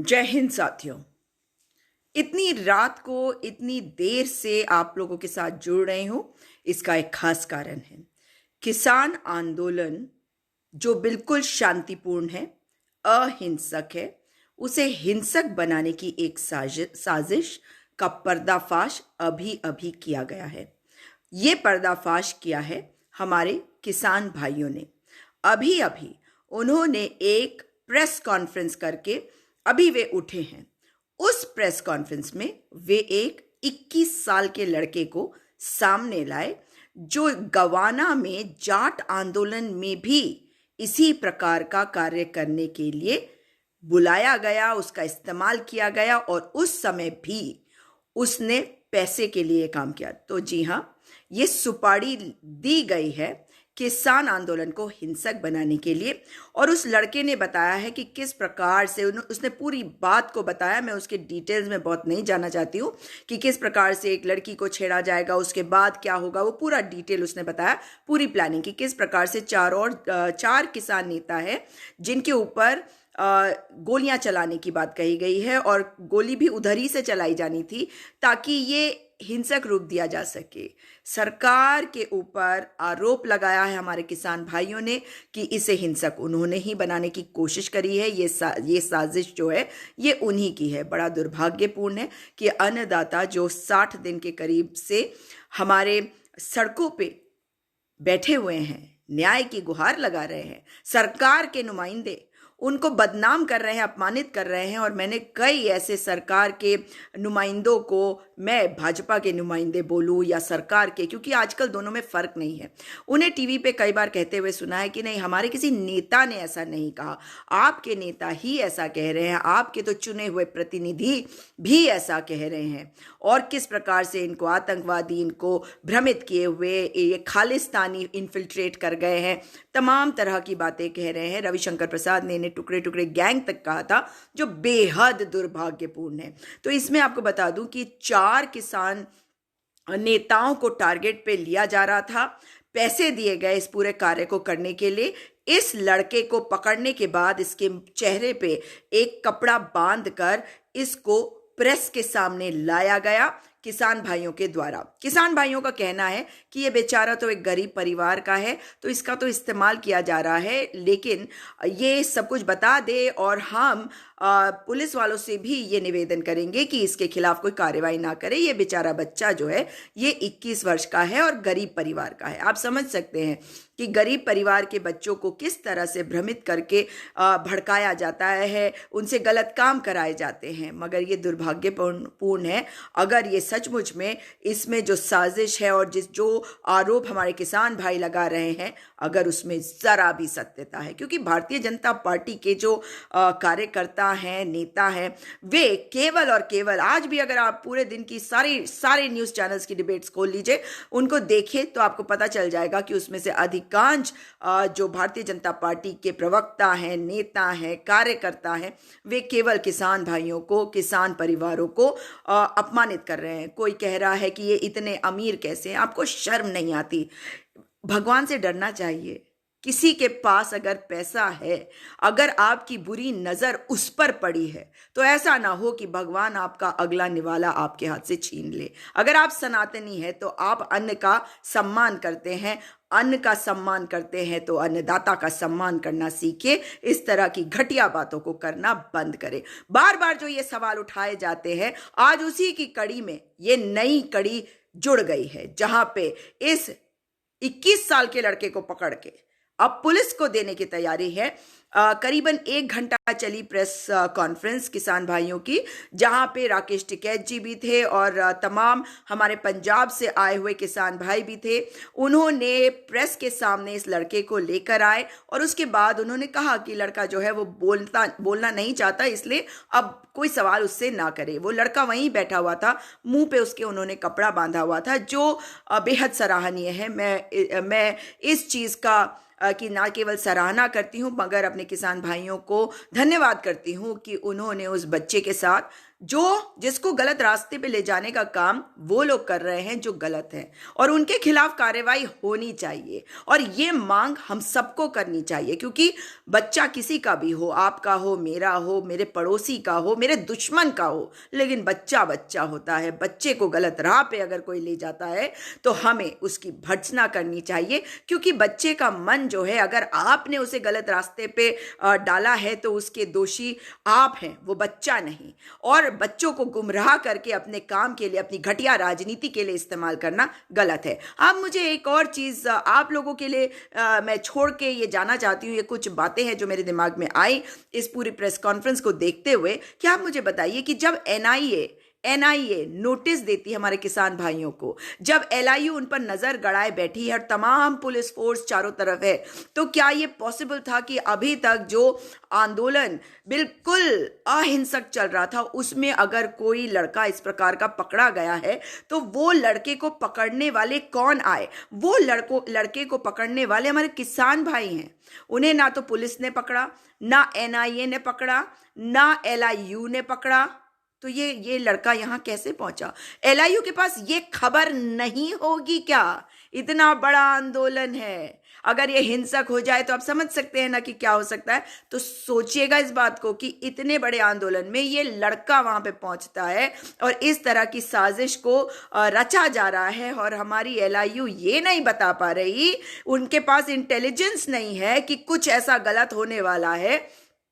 जय हिंद साथियों। इतनी रात को इतनी देर से आप लोगों के साथ जुड़ रही हूं, इसका एक खास कारण है। किसान आंदोलन जो बिल्कुल शांतिपूर्ण है, अहिंसक है, उसे हिंसक बनाने की एक साजिश का पर्दाफाश अभी अभी किया गया है। ये पर्दाफाश किया है हमारे किसान भाइयों ने। अभी अभी उन्होंने एक प्रेस कॉन्फ्रेंस करके अभी वे उठे हैं। उस प्रेस कॉन्फ्रेंस में वे एक 21 साल के लड़के को सामने लाए, जो गवाना में जाट आंदोलन में भी इसी प्रकार का कार्य करने के लिए बुलाया गया, उसका इस्तेमाल किया गया और उस समय भी उसने पैसे के लिए काम किया। तो जी हाँ, ये सुपारी दी गई है किसान आंदोलन को हिंसक बनाने के लिए। और उस लड़के ने बताया है कि किस प्रकार से उसने पूरी बात को बताया। मैं उसके डिटेल्स में बहुत नहीं जानना चाहती हूँ कि किस प्रकार से एक लड़की को छेड़ा जाएगा, उसके बाद क्या होगा, वो पूरा डिटेल उसने बताया, पूरी प्लानिंग की किस प्रकार से चार किसान नेता है जिनके ऊपर गोलियां चलाने की बात कही गई है और गोली भी उधर ही से चलाई जानी थी ताकि ये हिंसक रूप दिया जा सके। सरकार के ऊपर आरोप लगाया है हमारे किसान भाइयों ने कि इसे हिंसक उन्होंने ही बनाने की कोशिश करी है। ये साजिश जो है ये उन्हीं की है। बड़ा दुर्भाग्यपूर्ण है कि अन्नदाता जो 60 दिन के करीब से हमारे सड़कों पे बैठे हुए हैं, न्याय की गुहार लगा रहे हैं, सरकार के नुमाइंदे उनको बदनाम कर रहे हैं, अपमानित कर रहे हैं। और मैंने कई ऐसे सरकार के नुमाइंदों को, मैं भाजपा के नुमाइंदे बोलूं या सरकार के, क्योंकि आजकल दोनों में फर्क नहीं है, उन्हें टीवी पे कई बार कहते हुए सुना है कि नहीं, हमारे किसी नेता ने ऐसा नहीं कहा, आपके नेता ही ऐसा कह रहे हैं, आपके तो चुने हुए प्रतिनिधि भी ऐसा कह रहे हैं। और किस प्रकार से इनको आतंकवादी, इनको भ्रमित किए हुए ये खालिस्तानी इन्फिल्ट्रेट कर गए हैं, तमाम तरह की बातें कह रहे हैं। रविशंकर प्रसाद ने इन्हें टुकड़े टुकड़े गैंग तक कहा था, जो बेहद दुर्भाग्यपूर्ण है। तो इसमें आपको बता दूं कि 4 किसान नेताओं को टारगेट पे लिया जा रहा था, पैसे दिए गए इस पूरे कार्य को करने के लिए। इस लड़के को पकड़ने के बाद इसके चेहरे पे एक कपड़ा बांधकर इसको प्रेस के सामने लाया गया किसान भाइयों के द्वारा। किसान भाइयों का कहना है कि ये बेचारा तो एक गरीब परिवार का है, तो इसका तो इस्तेमाल किया जा रहा है, लेकिन ये सब कुछ बता दे और हम पुलिस वालों से भी ये निवेदन करेंगे कि इसके खिलाफ कोई कार्रवाई ना करे। ये बेचारा बच्चा जो है ये 21 वर्ष का है और गरीब परिवार का है। आप समझ सकते हैं कि गरीब परिवार के बच्चों को किस तरह से भ्रमित करके भड़काया जाता है, उनसे गलत काम कराए जाते हैं। मगर ये दुर्भाग्यपूर्ण है। अगर ये सचमुच में इसमें जो साजिश है और जो आरोप हमारे किसान भाई लगा रहे हैं, अगर उसमें जरा भी सत्यता है, क्योंकि भारतीय जनता पार्टी के जो कार्यकर्ता हैं, नेता हैं, वे केवल और केवल, आज भी अगर आप पूरे दिन की सारे न्यूज़ चैनल्स की डिबेट्स खोल लीजिए, उनको देखें तो आपको पता चल जाएगा कि उसमें से अधिकांश जो भारतीय जनता पार्टी के प्रवक्ता हैं, नेता हैं, कार्यकर्ता हैं, वे केवल किसान भाइयों को, किसान परिवारों को अपमानित कर रहे हैं। कोई कह रहा है कि ये इतने अमीर कैसे हैं, आपको शर्म नहीं आती? भगवान से डरना चाहिए। किसी के पास अगर पैसा है, अगर आपकी बुरी नजर उस पर पड़ी है, तो ऐसा ना हो कि भगवान आपका अगला निवाला आपके हाथ से छीन ले। अगर आप सनातनी है तो आप अन्न का सम्मान करते हैं, अन्न का सम्मान करते हैं तो अन्नदाता का सम्मान करना सीखिए। इस तरह की घटिया बातों को करना बंद करें। बार बार जो ये सवाल उठाए जाते हैं, आज उसी की कड़ी में ये नई कड़ी जुड़ गई है, जहां पे इस 21 साल के लड़के को पकड़ के अब पुलिस को देने की तैयारी है। करीबन 1 घंटा चली प्रेस कॉन्फ्रेंस किसान भाइयों की, जहां पे राकेश टिकैत जी भी थे और तमाम हमारे पंजाब से आए हुए किसान भाई भी थे। उन्होंने प्रेस के सामने इस लड़के को लेकर आए और उसके बाद उन्होंने कहा कि लड़का जो है वो बोलना नहीं चाहता, इसलिए अब कोई सवाल उससे ना करे। वो लड़का वहीं बैठा हुआ था, मुंह पे उसके उन्होंने कपड़ा बांधा हुआ था, जो बेहद सराहनीय है। मैं इस चीज़ का कि ना केवल सराहना करती हूँ, मगर अपने किसान भाइयों को धन्यवाद करती हूँ कि उन्होंने उस बच्चे के साथ जिसको गलत रास्ते पे ले जाने का काम वो लोग कर रहे हैं जो गलत है, और उनके खिलाफ कार्रवाई होनी चाहिए। और ये मांग हम सबको करनी चाहिए, क्योंकि बच्चा किसी का भी हो, आपका हो, मेरा हो, मेरे पड़ोसी का हो, मेरे दुश्मन का हो, लेकिन बच्चा बच्चा होता है। बच्चे को गलत राह पे अगर कोई ले जाता है तो हमें उसकी भर्त्सना करनी चाहिए, क्योंकि बच्चे का मन जो है, अगर आपने उसे गलत रास्ते पे डाला है तो उसके दोषी आप हैं, वो बच्चा नहीं। और बच्चों को गुमराह करके अपने काम के लिए, अपनी घटिया राजनीति के लिए इस्तेमाल करना गलत है। अब मुझे एक और चीज आप लोगों के लिए मैं छोड़ के ये जानना चाहती हूँ, ये कुछ बातें हैं जो मेरे दिमाग में आई इस पूरी प्रेस कॉन्फ्रेंस को देखते हुए। कि आप मुझे बताइए कि जब एनआईए नोटिस देती है हमारे किसान भाइयों को, जब एलआईयू उन पर नजर गड़ाए बैठी है और तमाम पुलिस फोर्स चारों तरफ है, तो क्या ये पॉसिबल था कि अभी तक जो आंदोलन बिल्कुल अहिंसक चल रहा था उसमें अगर कोई लड़का इस प्रकार का पकड़ा गया है तो वो लड़के को पकड़ने वाले कौन आए? वो लड़के को पकड़ने वाले हमारे किसान भाई हैं। उन्हें ना तो पुलिस ने पकड़ा, ना एनआईए ने पकड़ा, ना एलआईयू ने पकड़ा। तो ये लड़का यहां कैसे पहुंचा? एलआईयू के पास ये खबर नहीं होगी क्या? इतना बड़ा आंदोलन है, अगर ये हिंसक हो जाए तो आप समझ सकते हैं ना कि क्या हो सकता है। तो सोचिएगा इस बात को कि इतने बड़े आंदोलन में ये लड़का वहां पे पहुंचता है और इस तरह की साजिश को रचा जा रहा है, और हमारी एलआईयू ये नहीं बता पा रही, उनके पास इंटेलिजेंस नहीं है कि कुछ ऐसा गलत होने वाला है।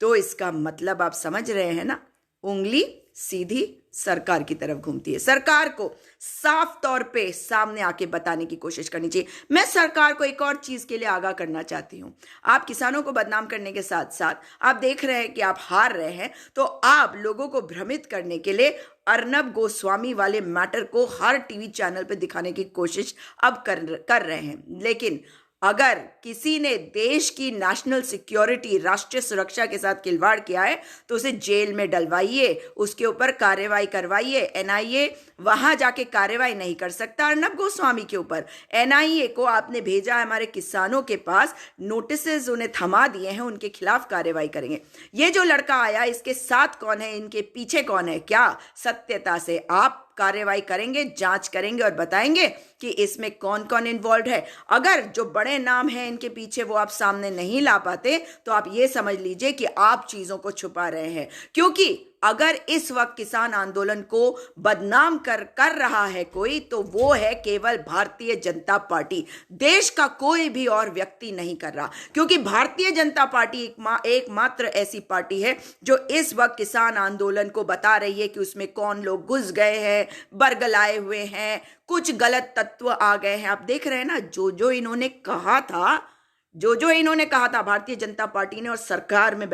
तो इसका मतलब आप समझ रहे हैं ना, उंगली सीधी सरकार की तरफ घूमती है। सरकार को साफ तौर पे सामने आके बताने की कोशिश करनी चाहिए। मैं सरकार को एक और चीज के लिए आगाह करना चाहती हूं। आप किसानों को बदनाम करने के साथ साथ आप देख रहे हैं कि आप हार रहे हैं, तो आप लोगों को भ्रमित करने के लिए अर्नब गोस्वामी वाले मैटर को हर टीवी चैनल पे दिखाने की कोशिश अब कर रहे हैं। लेकिन अगर किसी ने देश की नेशनल सिक्योरिटी, राष्ट्रीय सुरक्षा के साथ खिलवाड़ किया है तो उसे जेल में डलवाइए, उसके ऊपर कार्रवाई करवाइए। एनआईए वहां जाके कार्रवाई नहीं कर सकता अर्नब गोस्वामी के ऊपर। एनआईए को आपने भेजा है हमारे किसानों के पास, नोटिसेस उन्हें थमा दिए हैं, उनके खिलाफ कार्रवाई करेंगे। ये जो लड़का आया, इसके साथ कौन है, इनके पीछे कौन है, क्या सत्यता से आप कार्रवाई करेंगे, जांच करेंगे और बताएंगे कि इसमें कौन कौन इन्वॉल्व है? अगर जो बड़े नाम हैं इनके पीछे वो आप सामने नहीं ला पाते तो आप ये समझ लीजिए कि आप चीजों को छुपा रहे हैं। क्योंकि अगर इस वक्त किसान आंदोलन को बदनाम कर रहा है कोई, तो वो है केवल भारतीय जनता पार्टी। देश का कोई भी और व्यक्ति नहीं कर रहा, क्योंकि भारतीय जनता पार्टी एकमात्र ऐसी पार्टी है जो इस वक्त किसान आंदोलन को बता रही है कि उसमें कौन लोग घुस गए हैं, बरगलाए हुए हैं, कुछ गलत तत्व आ गए हैं। आप देख रहे हैं ना, जो इन्होंने कहा था, जो इन्होंने कहा था भारतीय जनता पार्टी ने, और सरकार में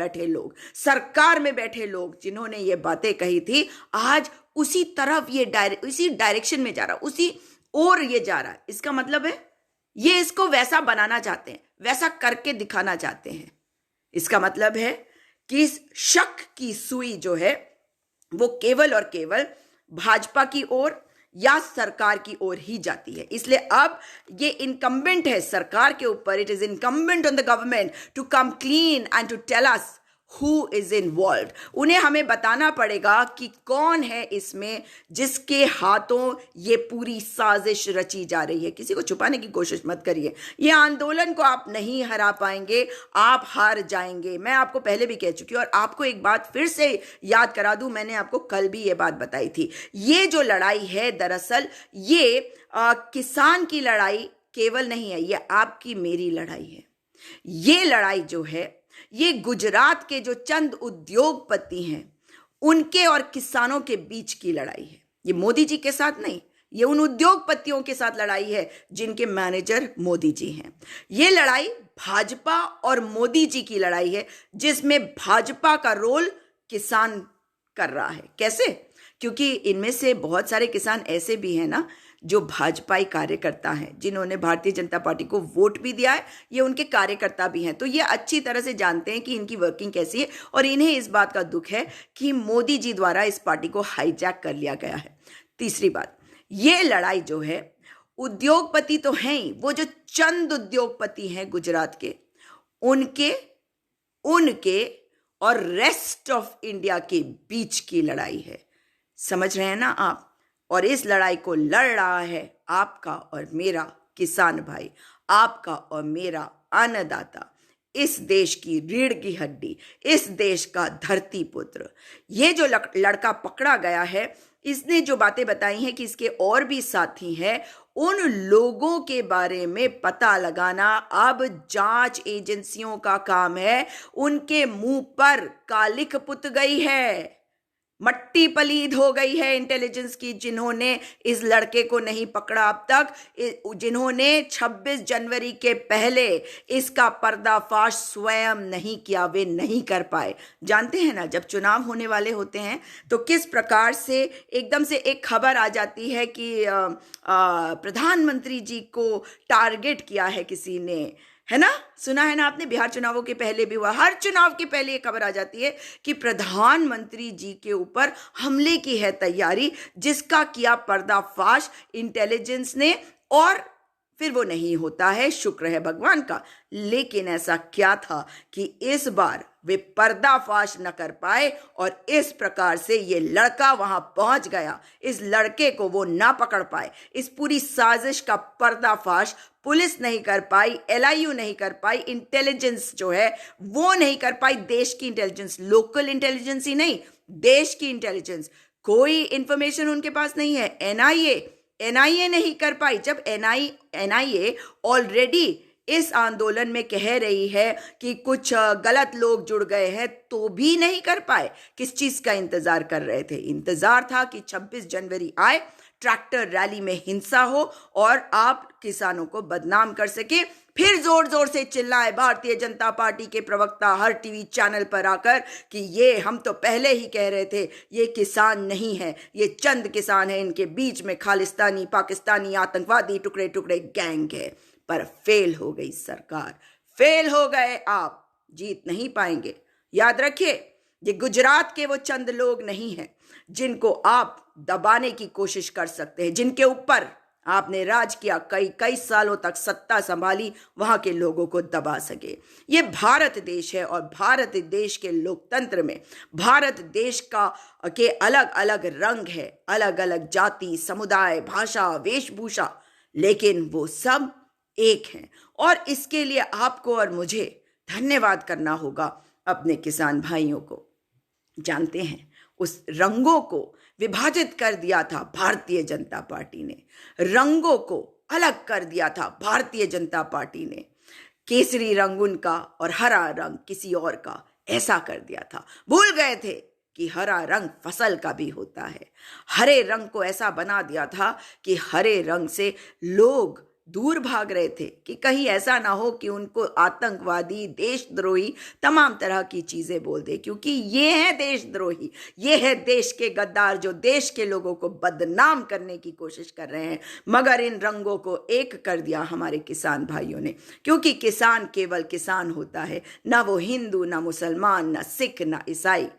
बैठे लोग जिन्होंने ये बातें कही थी, आज उसी तरफ उसी डायरेक्शन में जा रहा, उसी ओर ये जा रहा है। इसका मतलब है ये इसको वैसा बनाना चाहते हैं, वैसा करके दिखाना चाहते हैं। इसका मतलब है कि शक की सुई जो है वो केवल और केवल भाजपा की ओर या सरकार की ओर ही जाती है। इसलिए अब ये इनकम्बेंट है सरकार के ऊपर, it is incumbent on the government to come clean and to tell us who is involve. उन्हें हमें बताना पड़ेगा कि कौन है इसमें जिसके हाथों ये पूरी साजिश रची जा रही है। किसी को छुपाने की कोशिश मत करिए, ये आंदोलन को आप नहीं हरा पाएंगे, आप हार जाएंगे। मैं आपको पहले भी कह चुकी हूं और आपको एक बात फिर से याद करा दूं, मैंने आपको कल भी ये बात बताई थी। ये जो लड़ाई है दरअसल ये किसान की लड़ाई केवल नहीं है, ये आपकी मेरी लड़ाई है। ये लड़ाई जो है ये गुजरात के जो चंद उद्योगपति हैं उनके और किसानों के बीच की लड़ाई है। ये मोदी जी के साथ नहीं, ये उन उद्योगपतियों के साथ लड़ाई है जिनके मैनेजर मोदी जी हैं। ये लड़ाई भाजपा और मोदी जी की लड़ाई है, जिसमें भाजपा का रोल किसान कर रहा है। कैसे? क्योंकि इनमें से बहुत सारे किसान ऐसे भी हैं ना जो भाजपाई कार्यकर्ता हैं, जिन्होंने भारतीय जनता पार्टी को वोट भी दिया है, ये उनके कार्यकर्ता भी हैं। तो ये अच्छी तरह से जानते हैं कि इनकी वर्किंग कैसी है, और इन्हें इस बात का दुख है कि मोदी जी द्वारा इस पार्टी को हाईजैक कर लिया गया है। तीसरी बात, ये लड़ाई जो है उद्योगपति तो हैं ही, वो जो चंद उद्योगपति हैं गुजरात के, उनके और रेस्ट ऑफ इंडिया के बीच की लड़ाई है। समझ रहे हैं ना आप? और इस लड़ाई को लड़ रहा है आपका और मेरा किसान भाई, आपका और मेरा अन्नदाता, इस देश की रीढ़ की हड्डी, इस देश का धरती पुत्र। ये जो लड़का पकड़ा गया है, इसने जो बातें बताई हैं कि इसके और भी साथी हैं, उन लोगों के बारे में पता लगाना अब जांच एजेंसियों का काम है। उनके मुंह पर कालिख पुत गई है, मट्टी पलीद हो गई है इंटेलिजेंस की, जिन्होंने इस लड़के को नहीं पकड़ा अब तक, जिन्होंने 26 जनवरी के पहले इसका पर्दाफाश स्वयं नहीं किया, वे नहीं कर पाए। जानते हैं ना, जब चुनाव होने वाले होते हैं तो किस प्रकार से एकदम से एक खबर आ जाती है कि प्रधानमंत्री जी को टारगेट किया है किसी ने, है ना? सुना है ना आपने? बिहार चुनावों के पहले भी हुआ, हर चुनाव के पहले ये खबर आ जाती है कि प्रधानमंत्री जी के ऊपर हमले की है तैयारी, जिसका किया पर्दाफाश इंटेलिजेंस ने, और फिर वो नहीं होता है, शुक्र है भगवान का। लेकिन ऐसा क्या था कि इस बार वे पर्दाफाश न कर पाए और इस प्रकार से ये लड़का वहां पहुंच गया, इस लड़के को वो ना पकड़ पाए। इस पूरी साजिश का पर्दाफाश पुलिस नहीं कर पाई, एलआईयू नहीं कर पाई, इंटेलिजेंस जो है वो नहीं कर पाई, देश की इंटेलिजेंस, लोकल इंटेलिजेंस ही नहीं, देश की इंटेलिजेंस। कोई इंफॉर्मेशन उनके पास नहीं है। एनआईए नहीं कर पाई। जब एनआईए ऑलरेडी इस आंदोलन में कह रही है कि कुछ गलत लोग जुड़ गए हैं, तो भी नहीं कर पाए। किस चीज का इंतजार कर रहे थे? इंतजार था कि 26 जनवरी आए, ट्रैक्टर रैली में हिंसा हो और आप किसानों को बदनाम कर सके। फिर जोर जोर से चिल्लाए भारतीय जनता पार्टी के प्रवक्ता हर टीवी चैनल पर आकर कि ये हम तो पहले ही कह रहे थे, ये किसान नहीं है, ये चंद किसान है, इनके बीच में खालिस्तानी पाकिस्तानी आतंकवादी टुकड़े टुकड़े गैंग है। पर फेल हो गई सरकार, फेल हो गए आप, जीत नहीं पाएंगे। याद रखिए, ये गुजरात के वो चंद लोग नहीं हैं जिनको आप दबाने की कोशिश कर सकते हैं, जिनके ऊपर आपने राज किया, कई कई सालों तक सत्ता संभाली, वहां के लोगों को दबा सके। ये भारत देश है और भारत देश के लोकतंत्र में भारत देश के अलग अलग रंग है, अलग अलग जाति, समुदाय, भाषा, वेशभूषा, लेकिन वो सब एक हैं। और इसके लिए आपको और मुझे धन्यवाद करना होगा अपने किसान भाइयों को। जानते हैं, उस रंगों को विभाजित कर दिया था भारतीय जनता पार्टी ने, रंगों को अलग कर दिया था भारतीय जनता पार्टी ने। केसरी रंग उनका और हरा रंग किसी और का, ऐसा कर दिया था। भूल गए थे कि हरा रंग फसल का भी होता है। हरे रंग को ऐसा बना दिया था कि हरे रंग से लोग दूर भाग रहे थे कि कहीं ऐसा ना हो कि उनको आतंकवादी, देशद्रोही, तमाम तरह की चीजें बोल दे, क्योंकि ये है देशद्रोही, ये है देश के गद्दार जो देश के लोगों को बदनाम करने की कोशिश कर रहे हैं। मगर इन रंगों को एक कर दिया हमारे किसान भाइयों ने, क्योंकि किसान केवल किसान होता है, ना वो हिंदू, ना मुसलमान, ना सिख, ना ईसाई,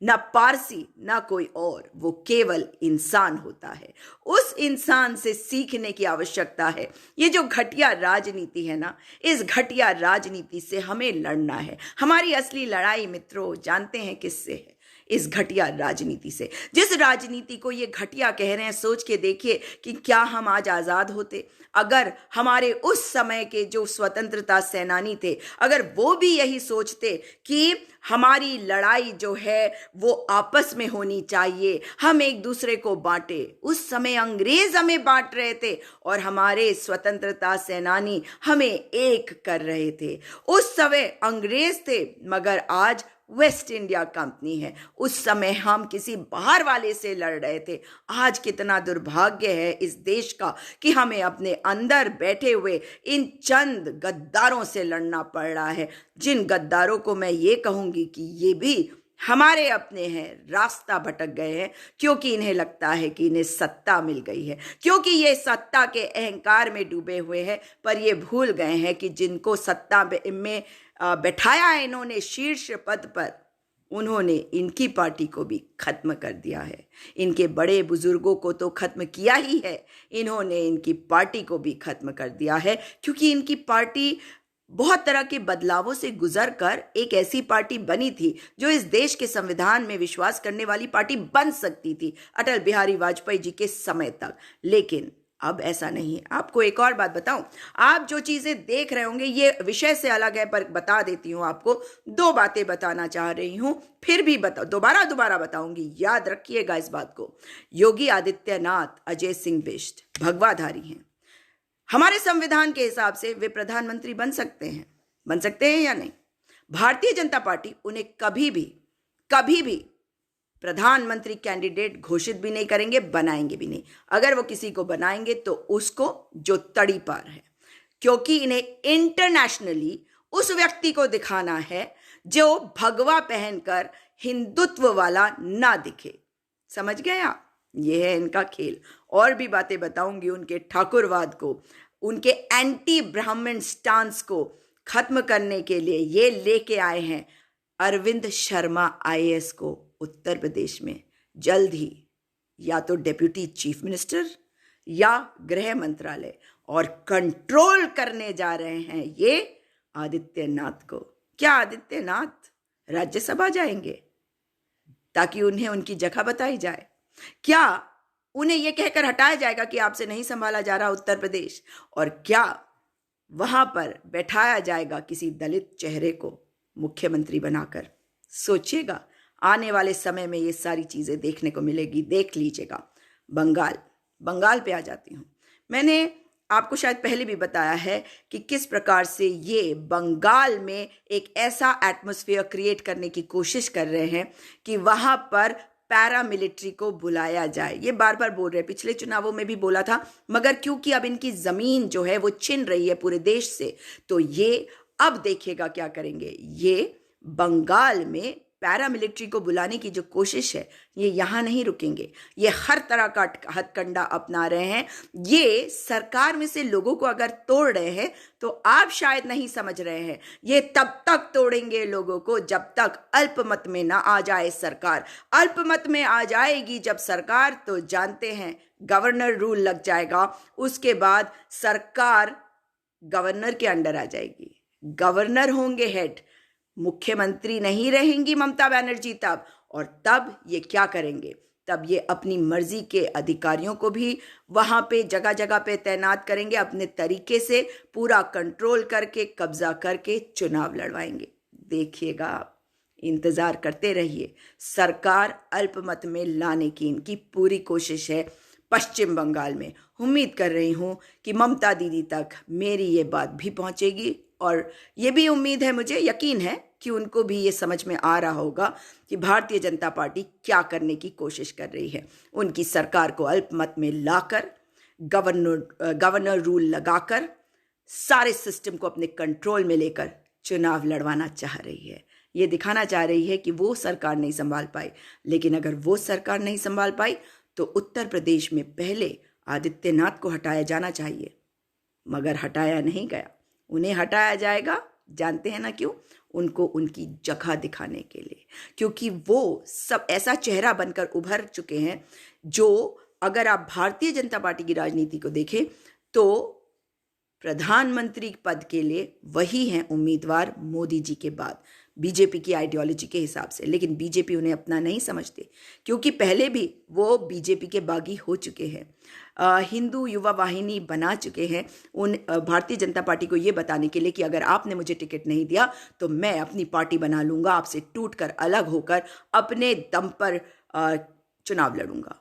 ना पारसी, ना कोई और, वो केवल इंसान होता है। उस इंसान से सीखने की आवश्यकता है। ये जो घटिया राजनीति है ना, इस घटिया राजनीति से हमें लड़ना है। हमारी असली लड़ाई मित्रों जानते हैं किससे है? इस घटिया राजनीति से। जिस राजनीति को ये घटिया कह रहे हैं, सोच के देखिए कि क्या हम आज आजाद होते अगर हमारे उस समय के जो स्वतंत्रता सेनानी थे, अगर वो भी यही सोचते कि हमारी लड़ाई जो है वो आपस में होनी चाहिए, हम एक दूसरे को बांटे। उस समय अंग्रेज हमें बांट रहे थे और हमारे स्वतंत्रता सेनानी हमें एक कर रहे थे। उस समय अंग्रेज थे, मगर आज वेस्ट इंडिया कंपनी है। उस समय हम किसी बाहर वाले से लड़ रहे थे। आज कितना दुर्भाग्य है इस देश का कि हमें अपने अंदर बैठे हुए इन चंद गद्दारों से लड़ना पड़ रहा है, जिन गद्दारों को मैं ये कहूंगी कि ये भी हमारे अपने हैं, रास्ता भटक गए हैं, क्योंकि इन्हें लगता है कि इन्हें सत्ता मिल गई है, क्योंकि ये सत्ता के अहंकार में डूबे हुए हैं। पर ये भूल गए हैं कि जिनको सत्ता में बैठाया है इन्होंने शीर्ष पद पर, उन्होंने इनकी पार्टी को भी खत्म कर दिया है। इनके बड़े बुजुर्गों को तो खत्म किया ही है, इन्होंने इनकी पार्टी को भी खत्म कर दिया है, क्योंकि इनकी पार्टी बहुत तरह के बदलावों से गुजर कर एक ऐसी पार्टी बनी थी जो इस देश के संविधान में विश्वास करने वाली पार्टी बन सकती थी अटल बिहारी वाजपेयी जी के समय तक। लेकिन अब ऐसा नहीं है। आपको एक और बात बताऊं, आप जो चीजें देख रहे होंगे ये विषय से अलग है, पर बता देती हूं आपको। दो बातें बताना चाह रही हूं, फिर भी दोबारा बताऊंगी, याद रखिएगा इस बात को। योगी आदित्यनाथ अजय सिंह बिष्ट भगवाधारी हैं। हमारे संविधान के हिसाब से वे प्रधानमंत्री बन सकते हैं या नहीं? भारतीय जनता पार्टी उन्हें कभी भी प्रधानमंत्री कैंडिडेट घोषित भी नहीं करेंगे, बनाएंगे भी नहीं। अगर वो किसी को बनाएंगे तो उसको जो तड़ी पार है, क्योंकि इन्हें इंटरनेशनली उस व्यक्ति को दिखाना है जो भगवा पहनकर हिंदुत्व वाला ना दिखे। समझ गए आप? ये है इनका खेल। और भी बातें बताऊंगी उनके ठाकुरवाद को, उनके एंटी ब्राह्मण स्टांस को खत्म करने के लिए ये लेके आए हैं अरविंद शर्मा आईएएस को उत्तर प्रदेश में। जल्द ही या तो डेप्यूटी चीफ मिनिस्टर या गृह मंत्रालय, और कंट्रोल करने जा रहे हैं ये आदित्यनाथ को। क्या आदित्यनाथ राज्यसभा जाएंगे ताकि उन्हें उनकी जगह बताई जाए? क्या उन्हें यह कहकर हटाया जाएगा कि आपसे नहीं संभाला जा रहा उत्तर प्रदेश? और क्या वहां पर बैठाया जाएगा किसी दलित चेहरे को मुख्यमंत्री बनाकर? सोचिएगा, आने वाले समय में ये सारी चीजें देखने को मिलेगी। देख लीजिएगा। बंगाल पे आ जाती हूं। मैंने आपको शायद पहले भी बताया है कि किस प्रकार से ये बंगाल में एक ऐसा एटमॉस्फेयर क्रिएट करने की कोशिश कर रहे हैं कि वहां पर पैरामिलिट्री को बुलाया जाए। ये बार बार बोल रहे हैं, पिछले चुनावों में भी बोला था, मगर क्योंकि अब इनकी जमीन जो है वो छिन रही है पूरे देश से, तो ये अब देखिएगा क्या करेंगे। ये बंगाल में पैरामिलिट्री को बुलाने की जो कोशिश है, ये यहां नहीं रुकेंगे। ये हर तरह का हथकंडा अपना रहे हैं। ये सरकार में से लोगों को अगर तोड़ रहे हैं तो आप शायद नहीं समझ रहे हैं, ये तब तक तोड़ेंगे लोगों को जब तक अल्पमत में ना आ जाए सरकार। अल्पमत में आ जाएगी जब सरकार, तो जानते हैं गवर्नर रूल लग जाएगा। उसके बाद सरकार गवर्नर के अंडर आ जाएगी। गवर्नर होंगे हेड, मुख्यमंत्री नहीं रहेंगी ममता बनर्जी तब। और तब ये क्या करेंगे? तब ये अपनी मर्जी के अधिकारियों को भी वहां पे जगह जगह पे तैनात करेंगे, अपने तरीके से पूरा कंट्रोल करके, कब्जा करके चुनाव लड़वाएंगे। देखिएगा आप, इंतजार करते रहिए। सरकार अल्पमत में लाने की इनकी पूरी कोशिश है पश्चिम बंगाल में। उम्मीद कर रही हूं कि ममता दीदी तक मेरी ये बात भी पहुंचेगी, और ये भी उम्मीद है, मुझे यकीन है कि उनको भी ये समझ में आ रहा होगा कि भारतीय जनता पार्टी क्या करने की कोशिश कर रही है। उनकी सरकार को अल्पमत में लाकर, गवर्नर रूल लगाकर, सारे सिस्टम को अपने कंट्रोल में लेकर चुनाव लड़वाना चाह रही है। ये दिखाना चाह रही है कि वो सरकार नहीं संभाल पाई। लेकिन अगर वो सरकार नहीं संभाल पाई तो उत्तर प्रदेश में पहले आदित्यनाथ को हटाया जाना चाहिए, मगर हटाया नहीं गया। उन्हें हटाया जाएगा, जानते हैं ना क्यों? उनको उनकी जगह दिखाने के लिए, क्योंकि वो सब ऐसा चेहरा बनकर उभर चुके हैं जो, अगर आप भारतीय जनता पार्टी की राजनीति को देखें तो प्रधानमंत्री पद के लिए वही हैं उम्मीदवार मोदी जी के बाद, बीजेपी की आइडियोलॉजी के हिसाब से। लेकिन बीजेपी उन्हें अपना नहीं समझते, क्योंकि पहले भी वो बीजेपी के बागी हो चुके हैं। हिंदू युवा वाहिनी बना चुके हैं उन भारतीय जनता पार्टी को ये बताने के लिए कि अगर आपने मुझे टिकट नहीं दिया तो मैं अपनी पार्टी बना लूंगा, आपसे टूटकर अलग होकर अपने दम पर चुनाव लड़ूंगा।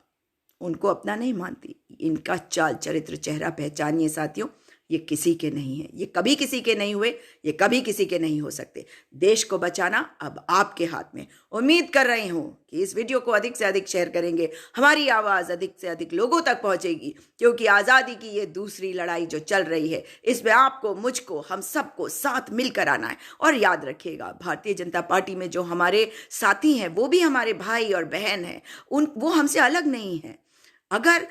उनको अपना नहीं मानती। इनका चाल चरित्र चेहरा पहचानिए साथियों, ये किसी के नहीं है, ये कभी किसी के नहीं हुए, ये कभी किसी के नहीं हो सकते। देश को बचाना अब आपके हाथ में। उम्मीद कर रही हूं कि इस वीडियो को अधिक से अधिक शेयर करेंगे, हमारी आवाज अधिक से अधिक लोगों तक पहुंचेगी, क्योंकि आजादी की ये दूसरी लड़ाई जो चल रही है, इसमें आपको, मुझको, हम सबको साथ मिलकर आना है। और याद रखिएगा, भारतीय जनता पार्टी में जो हमारे साथी हैं वो भी हमारे भाई और बहन हैं, वो हमसे अलग नहीं है। अगर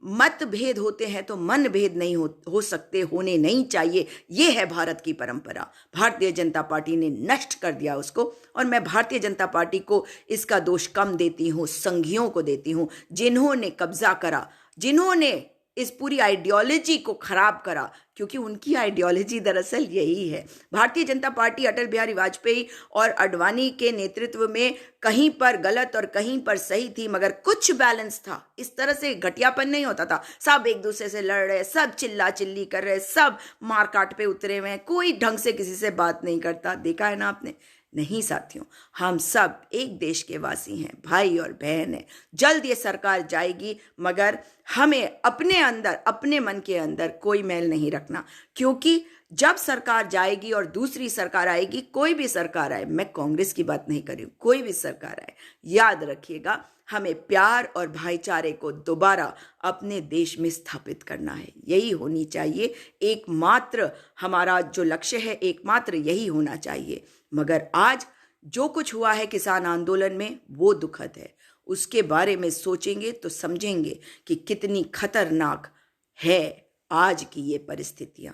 मतभेद होते हैं तो मन भेद नहीं हो सकते, होने नहीं चाहिए। ये है भारत की परंपरा। भारतीय जनता पार्टी ने नष्ट कर दिया उसको, और मैं भारतीय जनता पार्टी को इसका दोष कम देती हूँ, संघियों को देती हूँ, जिन्होंने कब्जा करा, जिन्होंने इस पूरी आइडियोलॉजी को खराब करा, क्योंकि उनकी आइडियोलॉजी दरअसल यही है। भारतीय जनता पार्टी अटल बिहारी वाजपेयी और अडवाणी के नेतृत्व में कहीं पर गलत और कहीं पर सही थी, मगर कुछ बैलेंस था। इस तरह से घटियापन नहीं होता था। सब एक दूसरे से लड़ रहे, सब चिल्ला चिल्ली कर रहे, सब मारकाट पे उतरे हुए हैं, कोई ढंग से किसी से बात नहीं करता। देखा है ना आपने? नहीं साथियों, हम सब एक देश के वासी हैं, भाई और बहन हैं। जल्द ये सरकार जाएगी, मगर हमें अपने अंदर, अपने मन के अंदर कोई मैल नहीं रखना, क्योंकि जब सरकार जाएगी और दूसरी सरकार आएगी, कोई भी सरकार आए, मैं कांग्रेस की बात नहीं कर रही हूं, कोई भी सरकार आए, याद रखिएगा हमें प्यार और भाईचारे को दोबारा अपने देश में स्थापित करना है। यही होनी चाहिए, एकमात्र हमारा जो लक्ष्य है, एकमात्र यही होना चाहिए। मगर आज जो कुछ हुआ है किसान आंदोलन में, वो दुखद है। उसके बारे में सोचेंगे तो समझेंगे कि कितनी खतरनाक है आज की ये परिस्थितियां।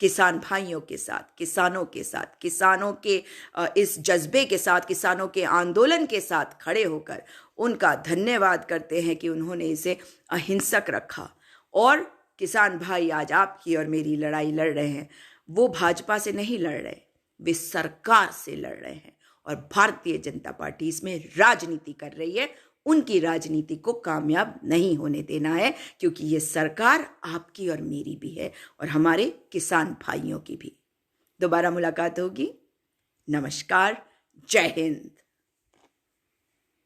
किसान भाइयों के साथ, किसानों के साथ, किसानों के इस जज्बे के साथ, किसानों के आंदोलन के साथ खड़े होकर उनका धन्यवाद करते हैं कि उन्होंने इसे अहिंसक रखा। और किसान भाई आज आपकी और मेरी लड़ाई लड़ रहे हैं, वो भाजपा से नहीं लड़ रहे, वे सरकार से लड़ रहे हैं। और भारतीय जनता पार्टी इसमें राजनीति कर रही है। उनकी राजनीति को कामयाब नहीं होने देना है, क्योंकि ये सरकार आपकी और मेरी भी है और हमारे किसान भाइयों की भी। दोबारा मुलाकात होगी। नमस्कार, जय हिंद।